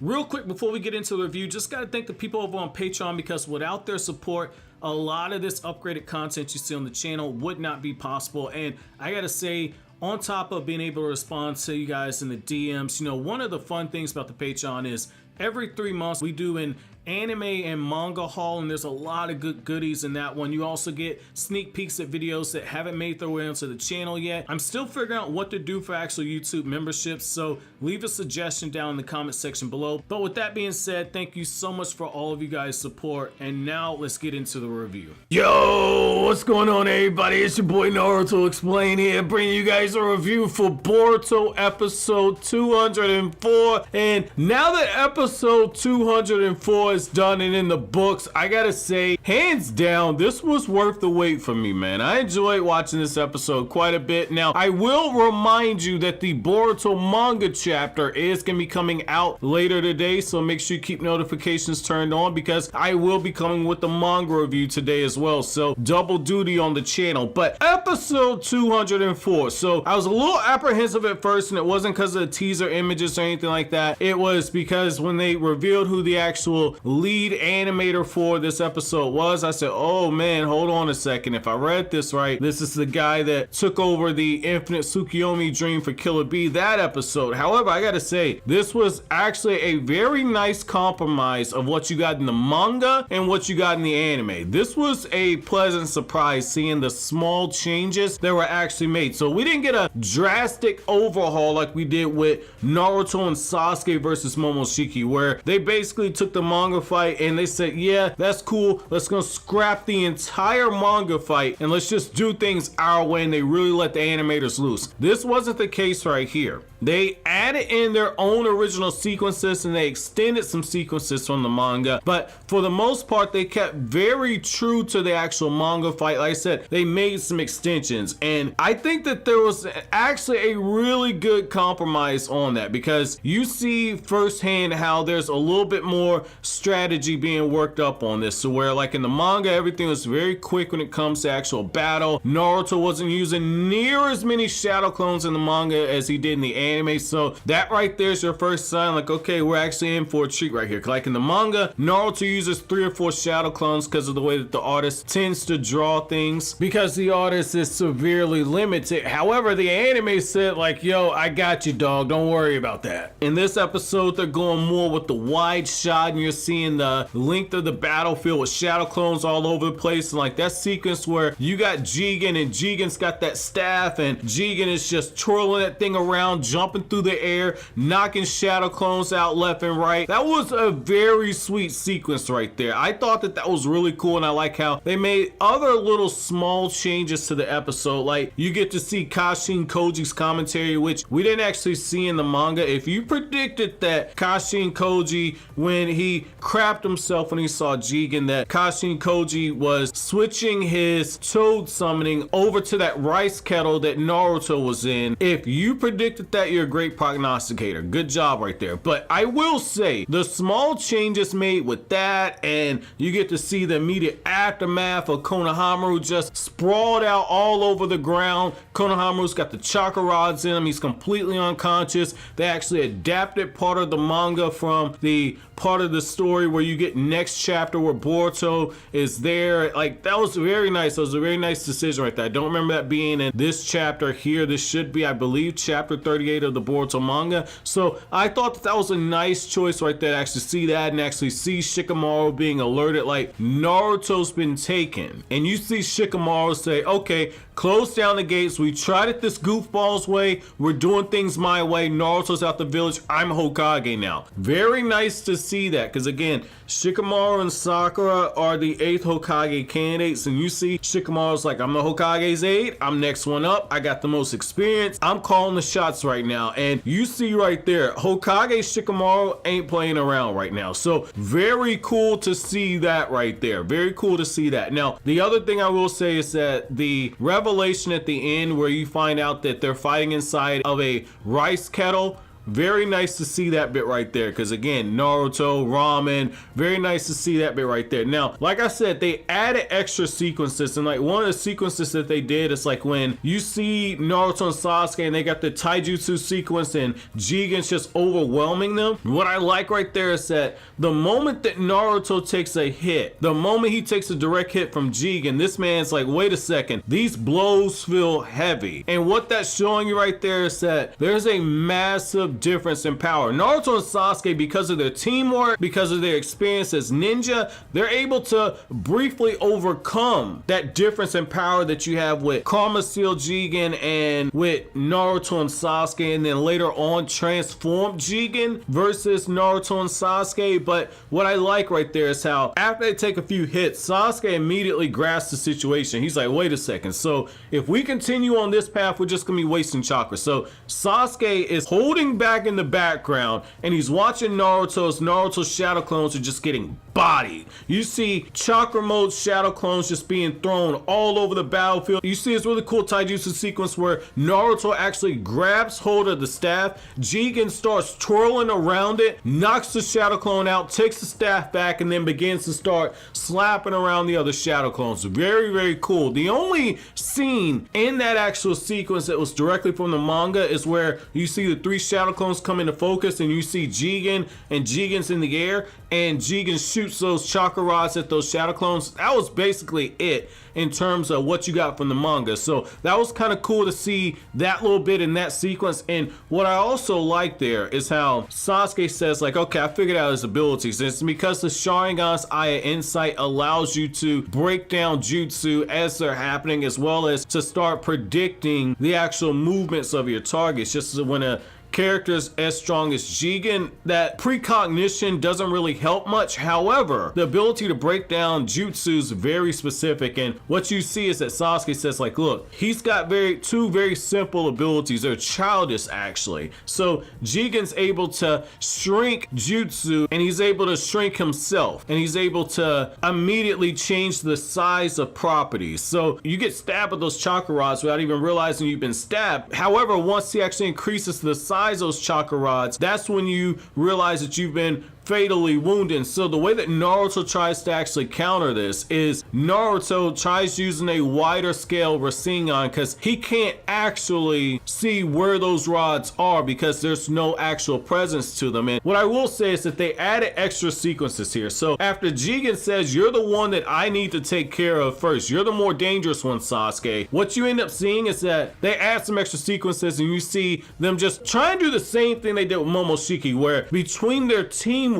Real quick before we get into the review, just gotta thank the people over on Patreon, because without their support, a lot of this upgraded content you see on the channel would not be possible. And I gotta say, on top of being able to respond to you guys in the DMs, you know, one of the fun things about the Patreon is every 3 months we do an anime and manga haul, and there's a lot of good goodies in that one. You also get sneak peeks at videos that haven't made their way onto the channel yet. I'm still figuring out what to do for actual YouTube memberships, so leave a suggestion down in the comment section below. But with that being said, thank you so much for all of you guys' support, and now let's get into the review. Yo, what's going on everybody? It's your boy Naruto Explain here, bringing you guys a review for Boruto episode 204. And now that episode 204 is done and in the books, I gotta say, hands down, this was worth the wait for me, man. I enjoyed watching this episode quite a bit. Now, I will remind you that the Boruto manga chapter is gonna be coming out later today, so make sure you keep notifications turned on, because I will be coming with the manga review today as well, so double duty on the channel. But episode 204, so I was a little apprehensive at first, and it wasn't because of the teaser images or anything like that. It was because when they revealed who the actual lead animator for this episode was, I said, oh man, hold on a second. If I read this right, this is the guy that took over the Infinite Tsukiyomi dream for Killer Bee that episode. However, I gotta say, this was actually a very nice compromise of what you got in the manga and what you got in the anime. This was a pleasant surprise seeing the small changes that were actually made. So we didn't get a drastic overhaul like we did with Naruto and Sasuke versus Momoshiki, where they basically took the manga fight and they said, yeah, that's cool, let's go scrap the entire manga fight and let's just do things our way, and they really let the animators loose. This wasn't the case right here. They added in their own original sequences and they extended some sequences from the manga, but for the most part they kept very true to the actual manga fight. Like I said, they made some extensions, and I think that there was actually a really good compromise on that, because you see firsthand how there's a little bit more strategy being worked up on this. So where like in the manga everything was very quick when it comes to actual battle, Naruto wasn't using near as many shadow clones in the manga as he did in the anime. So that right there is your first sign, like, okay, we're actually in for a treat right here. Like in the manga, Naruto uses 3 or 4 shadow clones because of the way that the artist tends to draw things, because the artist is severely limited. However, the anime said like, yo, I got you, dog, don't worry about that. In this episode they're going more with the wide shot, and you're seeing the length of the battlefield with shadow clones all over the place. And like that sequence where you got Jigen, and Jigen's got that staff, and Jigen is just twirling that thing around, jumping through the air, knocking shadow clones out left and right. That was a very sweet sequence right there. I thought that that was really cool, and I like how they made other little small changes to the episode. Like you get to see Kashin Koji's commentary, which we didn't actually see in the manga. If you predicted that Kashin Koji, when he crapped himself when he saw Jigen, that Kashin Koji was switching his toad summoning over to that rice kettle that Naruto was in, if you predicted that, you're a great prognosticator. Good job right there. But I will say the small changes made with that, and you get to see the immediate aftermath of Konohamaru just sprawled out all over the ground. Konohamaru's got the chakra rods in him, he's completely unconscious. They actually adapted part of the manga from the part of the story where you get next chapter where Boruto is there. Like that was very nice. That was a very nice decision right there. I don't remember that being in this chapter here. This should be, I believe, chapter 38 of the Boruto manga. So I thought that that was a nice choice right there to actually see that and actually see Shikamaru being alerted like Naruto's been taken. And you see Shikamaru say, okay, close down the gates. We tried it this goofball's way. We're doing things my way. Naruto's out the village. I'm Hokage now. Very nice to see that, because again, Shikamaru and Sakura are the 8th Hokage candidates, and you see Shikamaru's like, I'm the Hokage's 8, I'm next one up, I got the most experience, I'm calling the shots right now. And you see right there, Hokage Shikamaru ain't playing around right now. So very cool to see that right there. Very cool to see that. Now, the other thing I will say is that the revelation at the end where you find out that they're fighting inside of a rice kettle very nice to see that bit right there, because again, Naruto, ramen, very nice to see that bit right there. Now, like I said, they added extra sequences, and like one of the sequences that they did is like when you see Naruto and Sasuke and they got the taijutsu sequence and Jigen's just overwhelming them. What I like right there is that the moment that Naruto takes a hit, the moment he takes a direct hit from Jigen, this man's like, wait a second, these blows feel heavy. And what that's showing you right there is that there's a massive difference in power. Naruto and Sasuke, because of their teamwork, because of their experience as ninja, they're able to briefly overcome that difference in power that you have with Karma Seal Jigen and with Naruto and Sasuke, and then later on transform Jigen versus Naruto and Sasuke. But what I like right there is how after they take a few hits, Sasuke immediately grasps the situation. He's like, wait a second, so if we continue on this path, we're just gonna be wasting chakra. So Sasuke is holding back in the background and he's watching Naruto's shadow clones are just getting bodied. You see chakra mode shadow clones just being thrown all over the battlefield. You see this really cool taijutsu sequence where Naruto actually grabs hold of the staff, Jigen starts twirling around it, knocks the shadow clone out, takes the staff back, and then begins to start slapping around the other shadow clones. Very, very cool. The only scene in that actual sequence that was directly from the manga is where you see the 3 shadow clones come into focus and you see Jigen, and Jigen's in the air and Jigen shoots those chakra rods at those shadow clones. That was basically it in terms of what you got from the manga. So that was kind of cool to see that little bit in that sequence. And what I also like there is how Sasuke says like, okay, I figured out his abilities. It's because the Sharingan's Eye of Insight allows you to break down jutsu as they're happening, as well as to start predicting the actual movements of your targets. Just when a characters as strong as Jigen, that precognition doesn't really help much. However, the ability to break down jutsu is very specific, and what you see is that Sasuke says like, look, he's got two very simple abilities. They're childish actually. So Jigen's able to shrink jutsu, and he's able to shrink himself, and he's able to immediately change the size of properties. So you get stabbed with those chakra rods without even realizing you've been stabbed. However, once he actually increases the size of those chakra rods, that's when you realize that you've been fatally wounded. So the way that Naruto tries to actually counter this is Naruto tries using a wider scale Rasengan, because he can't actually see where those rods are because there's no actual presence to them. And what I will say is that they added extra sequences here. So after Jigen says, you're the one that I need to take care of first, you're the more dangerous one, Sasuke, what you end up seeing is that they add some extra sequences and you see them just try and do the same thing they did with Momoshiki, where between their teamwork,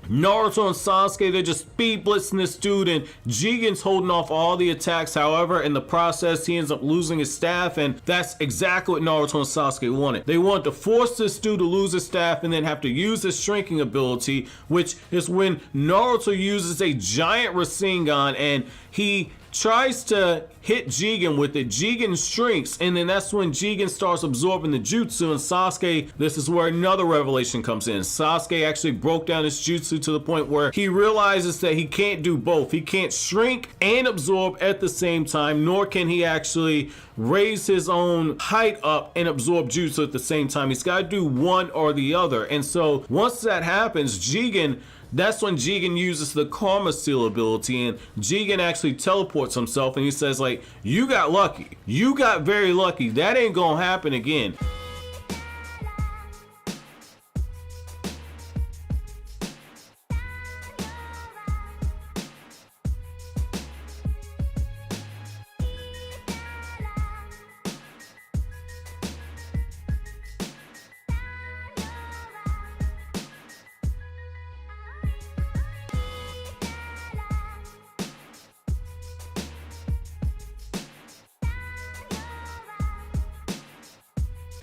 Naruto and Sasuke, they're just speed blitzing this dude, and Jigen's holding off all the attacks. However, in the process, he ends up losing his staff, and that's exactly what Naruto and Sasuke wanted. They wanted to force this dude to lose his staff and then have to use his shrinking ability, which is when Naruto uses a giant Rasengan and he tries to hit Jigen with it. Jigen shrinks, and then that's when Jigen starts absorbing the jutsu, and Sasuke, this is where another revelation comes in. Sasuke actually broke down his jutsu to the point where he realizes that he can't do both. He can't shrink and absorb at the same time, nor can he actually raise his own height up and absorb jutsu at the same time. He's got to do one or the other. And so once that happens, that's when Jigen uses the Karma Seal ability, and Jigen actually teleports himself, and he says like, you got lucky. You got very lucky. That ain't gonna happen again.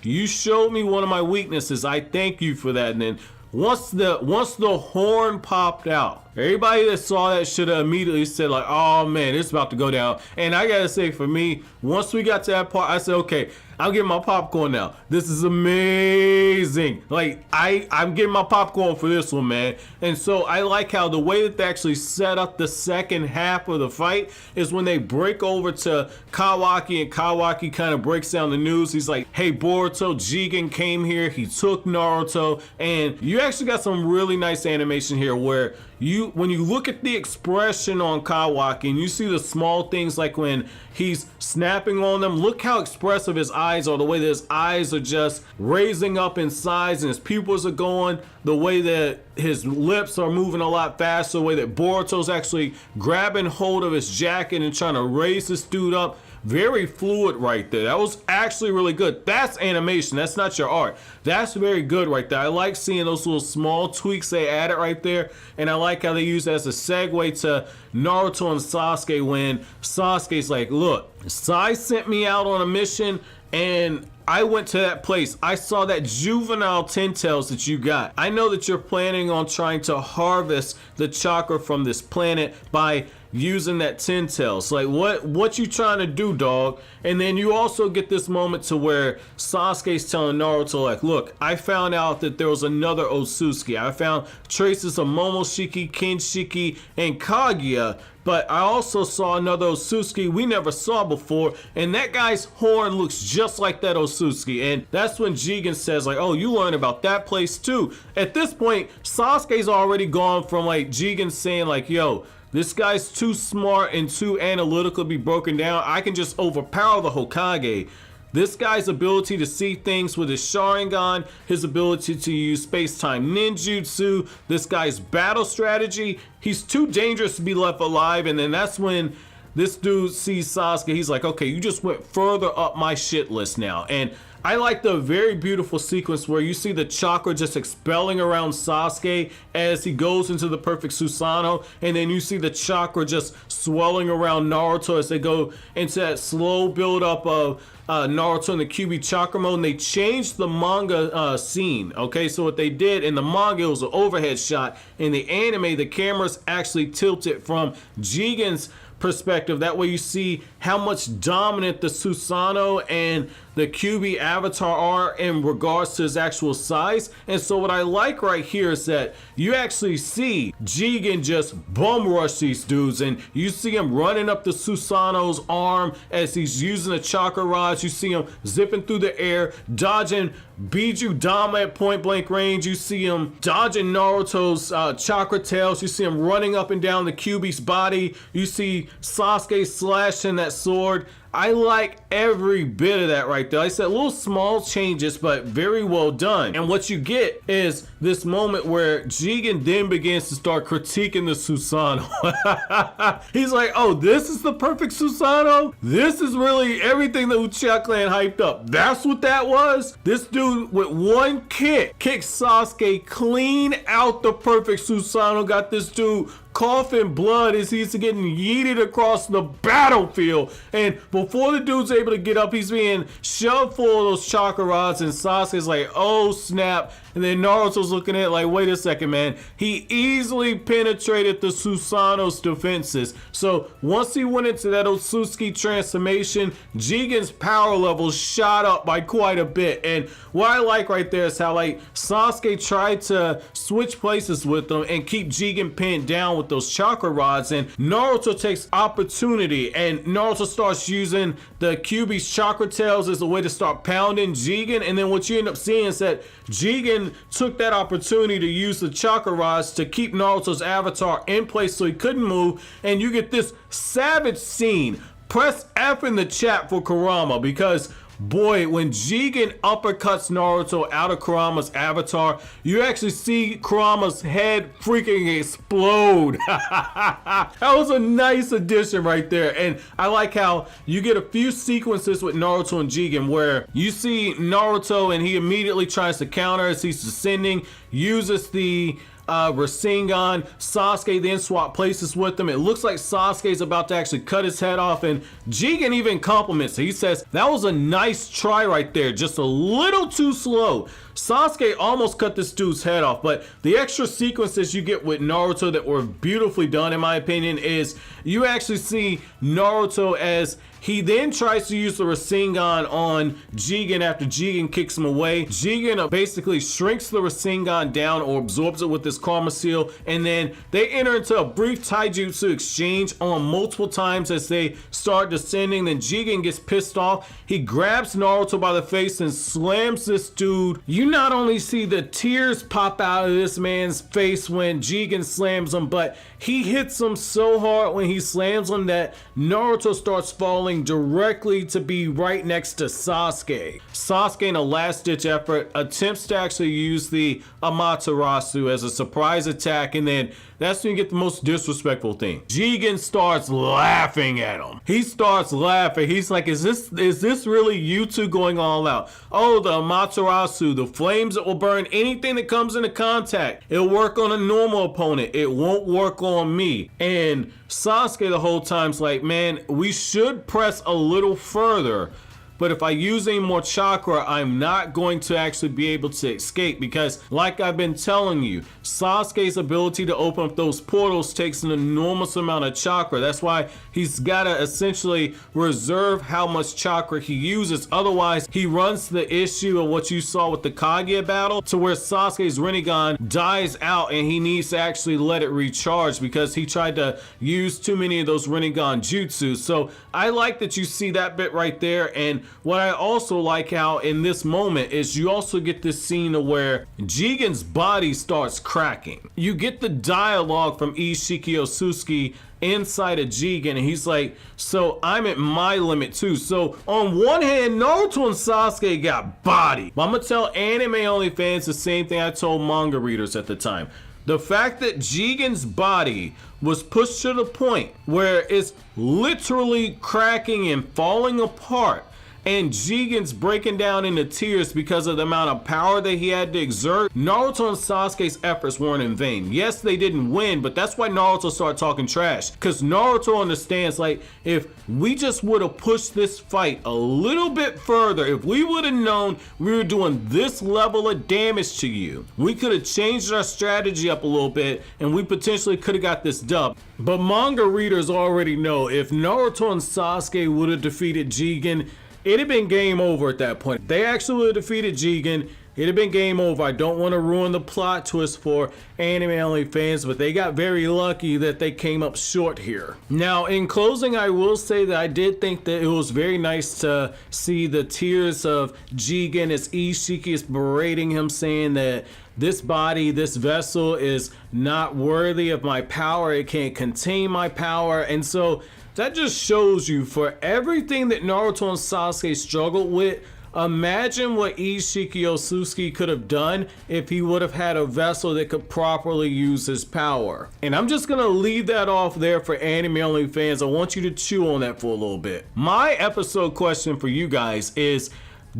You showed me one of my weaknesses. I thank you for that. And then once the horn popped out, everybody that saw that should have immediately said like, oh man, it's about to go down. And I gotta say, for me, once we got to that part, I said, okay, I'm getting my popcorn now. This is amazing. Like, I'm getting my popcorn for this one, man. And so I like how the way that they actually set up the second half of the fight is when they break over to Kawaki, and Kawaki kind of breaks down the news. He's like, hey, Boruto, Jigen came here, he took Naruto, and you actually got some really nice animation here where when you look at the expression on Kawaki and you see the small things like when he's snapping on them, look how expressive his eyes are, the way that his eyes are just raising up in size and his pupils are going, the way that his lips are moving a lot faster, the way that Boruto's actually grabbing hold of his jacket and trying to raise this dude up. Very fluid right there. That was actually really good. That's animation. That's not your art. That's very good right there. I like seeing those little small tweaks they added right there. And I like how they use it as a segue to Naruto and Sasuke when Sasuke's like, look, Sai sent me out on a mission and I went to that place. I saw that juvenile 10 tails that you got. I know that you're planning on trying to harvest the chakra from this planet by using that 10 tails. Like, what you trying to do, dog? And then you also get this moment to where Sasuke's telling Naruto, like, look, I found out that there was another Otsutsuki. I found traces of Momoshiki, Kinshiki, and Kaguya, but I also saw another Otsutsuki we never saw before, and that guy's horn looks just like that Otsutsuki. And that's when Jigen says, like, oh, you learned about that place too. At this point, Sasuke's already gone from like Jigen saying like, yo, this guy's too smart and too analytical to be broken down. I can just overpower the Hokage. This guy's ability to see things with his Sharingan, his ability to use space-time ninjutsu, this guy's battle strategy, he's too dangerous to be left alive. And then that's when this dude sees Sasuke. He's like, okay, you just went further up my shit list now. And I like the very beautiful sequence where you see the chakra just expelling around Sasuke as he goes into the perfect Susanoo, and then you see the chakra just swelling around Naruto as they go into that slow build up of Naruto in the QB chakra mode. And they changed the manga scene. Okay, so what they did in the manga, it was an overhead shot. In the anime, the camera's actually tilted from Jigen's perspective. That way you see how much dominant the Susanoo and the QB avatar are in regards to his actual size. And so what I like right here is that you actually see Jigen just bum rush these dudes, and you see him running up the Susanoo's arm as he's using the chakra rods. You see him zipping through the air, dodging Biju Dama at point blank range. You see him dodging Naruto's chakra tails. You see him running up and down the QB's body. You see Sasuke slashing that sword. I like every bit of that right there. Like I said, little small changes, but very well done. And what you get is this moment where Jigen then begins to start critiquing the Susanoo. He's like, oh, this is the perfect Susanoo? This is really everything that Uchiha Clan hyped up. That's what that was? This dude with one kick kicked Sasuke clean out the perfect Susanoo, got this dude coughing blood as he's getting yeeted across the battlefield. And before the dude's able to get up, he's being shoved full of those chakra rods, and Sasuke's like, oh snap. And then Naruto's looking at it like, wait a second, man. He easily penetrated the Susanoo's defenses. So once he went into that Otsutsuki transformation, Jigen's power level shot up by quite a bit. And what I like right there is how like Sasuke tried to switch places with him and keep Jigen pinned down with those chakra rods, and Naruto takes opportunity and Naruto starts using the QB's chakra tails as a way to start pounding Jigen. And then what you end up seeing is that Jigen took that opportunity to use the chakra rods to keep Naruto's avatar in place so he couldn't move, and you get this savage scene. Press F in the chat for Kurama, because boy, when Jigen uppercuts Naruto out of Kurama's avatar, you actually see Kurama's head freaking explode. That was a nice addition right there. And I like how you get a few sequences with Naruto and Jigen where you see Naruto and he immediately tries to counter as he's descending, uses the Rasengan. Sasuke then swap places with him. It looks like Sasuke's about to actually cut his head off, and Jigen even compliments it. He says, that was a nice try right there, just a little too slow. Sasuke almost cut this dude's head off, but the extra sequences you get with Naruto that were beautifully done, in my opinion, is you actually see Naruto as He then tries to use the Rasengan on Jigen after Jigen kicks him away. Jigen basically shrinks the Rasengan down or absorbs it with his Karma Seal, and then they enter into a brief taijutsu exchange on multiple times as they start descending. Then Jigen gets pissed off. He grabs Naruto by the face and slams this dude. You not only see the tears pop out of this man's face when Jigen slams him, but he hits him so hard when he slams him that Naruto starts falling directly to be right next to Sasuke. Sasuke, in a last-ditch effort, attempts to actually use the Amaterasu as a surprise attack, and then that's when you get the most disrespectful thing. Jigen starts laughing at him. He starts laughing. He's like, is this really you two going all out? Oh, the Amaterasu, the flames that will burn anything that comes into contact. It'll work on a normal opponent. It won't work on me. And Sasuke the whole time's like, man, we should press a little further. But if I use any more chakra, I'm not going to actually be able to escape, because like I've been telling you, Sasuke's ability to open up those portals takes an enormous amount of chakra. That's why he's got to essentially reserve how much chakra he uses. Otherwise, he runs the issue of what you saw with the Kaguya battle, to where Sasuke's Rinnegan dies out and he needs to actually let it recharge because he tried to use too many of those Rinnegan jutsu. So I like that you see that bit right there. And what I also like how in this moment is you also get this scene of where Jigen's body starts cracking. You get the dialogue from Sasuke inside of Jigen, and he's like, so I'm at my limit too. So on one hand, Naruto and Sasuke got body. But I'm gonna tell anime only fans the same thing I told manga readers at the time. The fact that Jigen's body was pushed to the point where it's literally cracking and falling apart, and Jigen's breaking down into tears because of the amount of power that he had to exert. Naruto and Sasuke's efforts weren't in vain. Yes, they didn't win, but that's why Naruto started talking trash. Because Naruto understands, like, if we just would have pushed this fight a little bit further, if we would have known we were doing this level of damage to you, we could have changed our strategy up a little bit, and we potentially could have got this dub. But manga readers already know if Naruto and Sasuke would have defeated Jigen, it'd have been game over at that point. They actually would have defeated Jigen. It'd have been game over. I don't want to ruin the plot twist for anime only fans, but they got very lucky that they came up short here. Now, in closing, I will say that I did think that it was very nice to see the tears of Jigen as Ishiki is berating him, saying that this body, this vessel is not worthy of my power. It can't contain my power. And so that just shows you, for everything that Naruto and Sasuke struggled with, imagine what Sasuke could have done if he would have had a vessel that could properly use his power. And I'm just gonna leave that off there for anime only fans. I want you to chew on that for a little bit. My episode question for you guys is,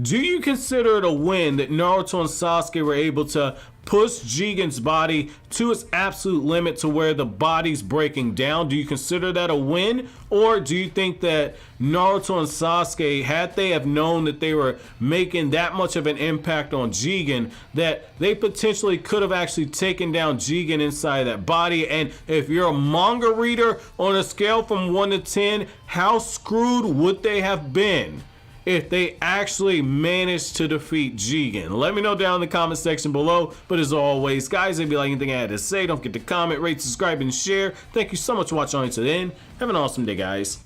do you consider it a win that Naruto and Sasuke were able to push Jigen's body to its absolute limit to where the body's breaking down? Do you consider that a win? Or do you think that Naruto and Sasuke, had they have known that they were making that much of an impact on Jigen, that they potentially could have actually taken down Jigen inside that body? And if you're a manga reader, on a scale from 1 to 10, how screwed would they have been if they actually managed to defeat Jigen? Let me know down in the comment section below. But as always, guys, if you like anything I had to say, don't forget to comment, rate, subscribe, and share. Thank you so much for watching until the end. Have an awesome day, guys.